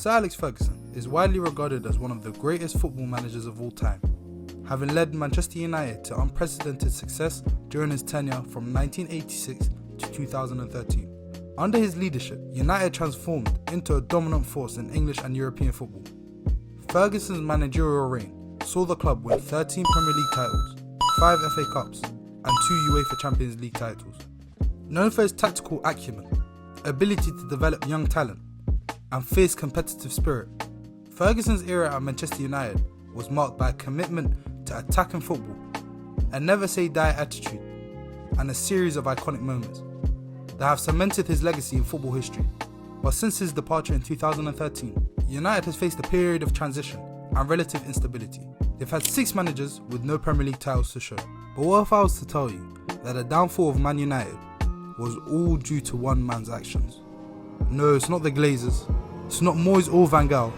Sir Alex Ferguson is widely regarded as one of the greatest football managers of all time, having led Manchester United to unprecedented success during his tenure from 1986 to 2013. Under his leadership, United transformed into a dominant force in English and European football. Ferguson's managerial reign saw the club win 13 Premier League titles, 5 FA Cups, and 2 UEFA Champions League titles. Known for his tactical acumen, ability to develop young talent, and fierce competitive spirit, Ferguson's era at Manchester United was marked by a commitment to attacking football, a never-say-die attitude, and a series of iconic moments that have cemented his legacy in football history. But since his departure in 2013, United has faced a period of transition and relative instability. They've had 6 managers with no Premier League titles to show. But what if I was to tell you that the downfall of Man United was all due to one man's actions? No, it's not the Glazers, it's not Moyes or Van Gaal.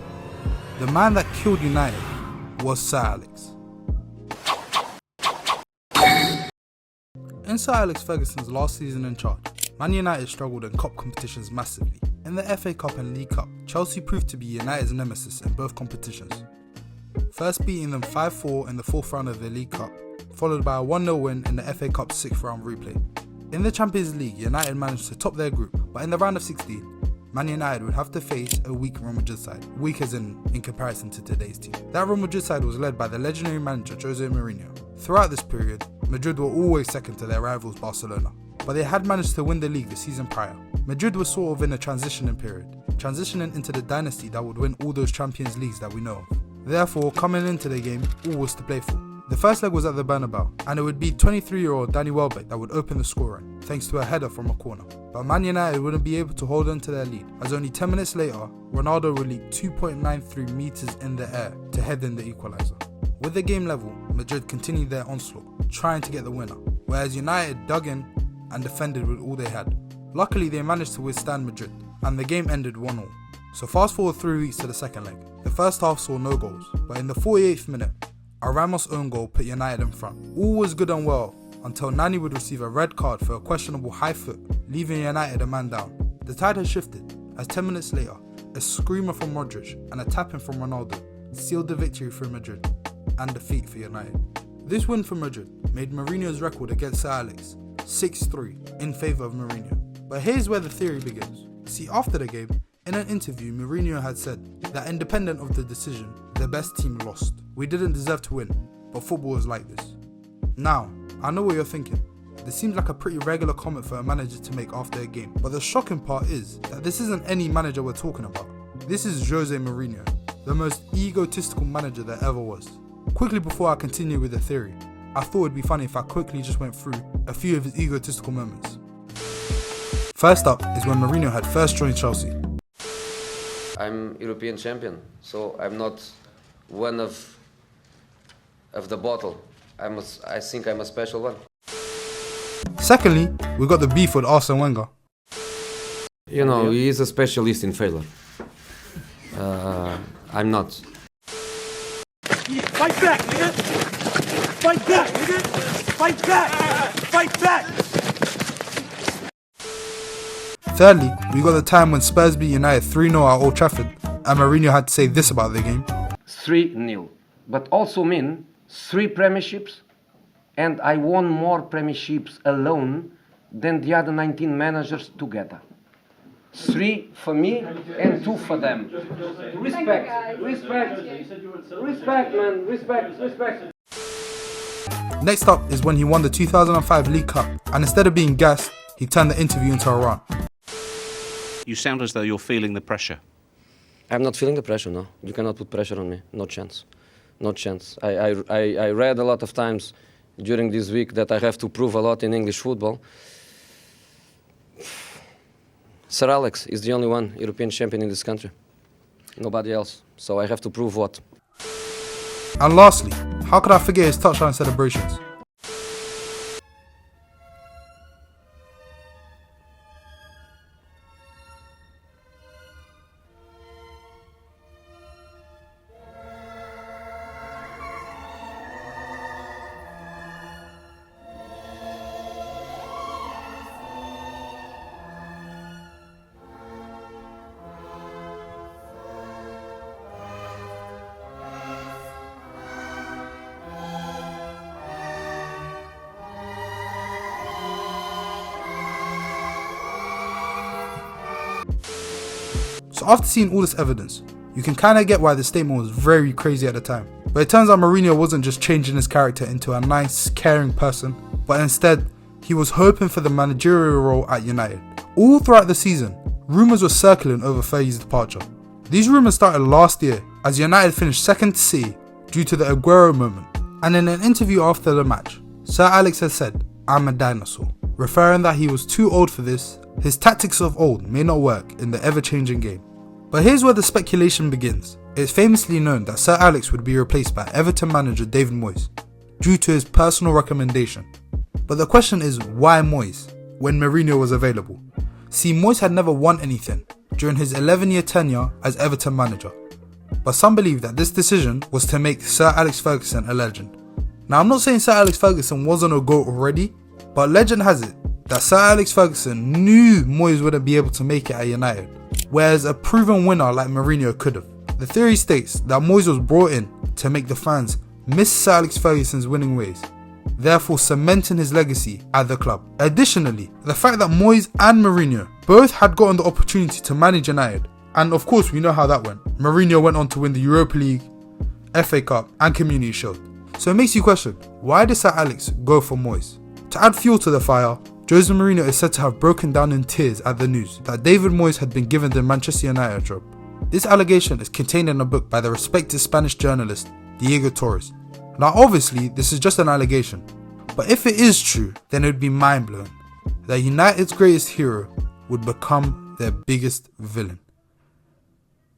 The man that killed United was Sir Alex. In Sir Alex Ferguson's last season in charge, Man United struggled in cup competitions massively. In the FA Cup and League Cup, Chelsea proved to be United's nemesis in both competitions, first beating them 5-4 in the 4th round of the League Cup, followed by a 1-0 win in the FA Cup 6th round replay. In the Champions League, United managed to top their group, but in the round of 16, Man United would have to face a weak Real Madrid side, weak as in comparison to today's team. That Real Madrid side was led by the legendary manager Jose Mourinho. Throughout this period, Madrid were always second to their rivals Barcelona, but they had managed to win the league the season prior. Madrid was sort of in a transitioning period, transitioning into the dynasty that would win all those Champions Leagues that we know of. Therefore, coming into the game, all was to play for. The first leg was at the Bernabeu, and it would be 23-year-old Danny Welbeck that would open the scoring, thanks to a header from a corner. But Man United wouldn't be able to hold on to their lead, as only 10 minutes later, Ronaldo would leap 2.93 metres in the air to head in the equaliser. With the game level, Madrid continued their onslaught, trying to get the winner, whereas United dug in and defended with all they had. Luckily, they managed to withstand Madrid, and the game ended 1-1. So fast forward 3 weeks to the second leg. The first half saw no goals, but in the 48th minute, a Ramos own goal put United in front. All was good and well until Nani would receive a red card for a questionable high foot, leaving United a man down. The tide had shifted, as 10 minutes later, a screamer from Modric and a tap-in from Ronaldo sealed the victory for Madrid and defeat for United. This win for Madrid made Mourinho's record against Sir Alex 6-3 in favour of Mourinho. But here's where the theory begins. See, after the game, in an interview, Mourinho had said that independent of the decision, the best team lost. We didn't deserve to win, but football is like this. Now, I know what you're thinking. This seems like a pretty regular comment for a manager to make after a game, but the shocking part is that this isn't any manager we're talking about. This is Jose Mourinho, the most egotistical manager there ever was. Quickly before I continue with the theory, I thought it'd be funny if I quickly just went through a few of his egotistical moments. First up is when Mourinho had first joined Chelsea. I'm European champion, so I'm not one of the bottle. I think I'm a special one. Secondly, we got the beef with Arsene Wenger. You know, he is a specialist in failure. I'm not. Fight back, nigga! Fight back, nigga! Fight back! Fight back! Thirdly, we got the time when Spurs beat United 3-0 at Old Trafford, and Mourinho had to say this about the game. 3-0, but also mean 3 premierships, and I won more premierships alone than the other 19 managers together. 3 for me and 2 for them. Respect, respect, respect, man, respect, respect. Next up is when he won the 2005 League Cup, and instead of being gassed, he turned the interview into a rant. You sound as though you're feeling the pressure. I'm not feeling the pressure, no. You cannot put pressure on me. No chance. No chance. I read a lot of times during this week that I have to prove a lot in English football. Sir Alex is the only one European champion in this country. Nobody else. So I have to prove what? And lastly, how could I forget his touchline celebrations? So after seeing all this evidence, you can kinda get why the statement was very crazy at the time. But it turns out Mourinho wasn't just changing his character into a nice, caring person, but instead, he was hoping for the managerial role at United. All throughout the season, rumours were circling over Fergie's departure. These rumours started last year as United finished second to City due to the Aguero moment, and in an interview after the match, Sir Alex had said, "I'm a dinosaur," referring that he was too old for this, his tactics of old may not work in the ever-changing game. But here's where the speculation begins. It's famously known that Sir Alex would be replaced by Everton manager David Moyes, due to his personal recommendation. But the question is, why Moyes, when Mourinho was available? See, Moyes had never won anything during his 11-year tenure as Everton manager. But some believe that this decision was to make Sir Alex Ferguson a legend. Now, I'm not saying Sir Alex Ferguson wasn't a GOAT already, but legend has it that Sir Alex Ferguson knew Moyes wouldn't be able to make it at United, whereas a proven winner like Mourinho could have. The theory states that Moyes was brought in to make the fans miss Sir Alex Ferguson's winning ways, therefore cementing his legacy at the club. Additionally, the fact that Moyes and Mourinho both had gotten the opportunity to manage United, and of course we know how that went. Mourinho went on to win the Europa League, FA Cup and Community Shield. So it makes you question, why did Sir Alex go for Moyes? To add fuel to the fire, Jose Mourinho is said to have broken down in tears at the news that David Moyes had been given the Manchester United job. This allegation is contained in a book by the respected Spanish journalist Diego Torres. Now obviously this is just an allegation, but if it is true, then it would be mind-blowing that United's greatest hero would become their biggest villain.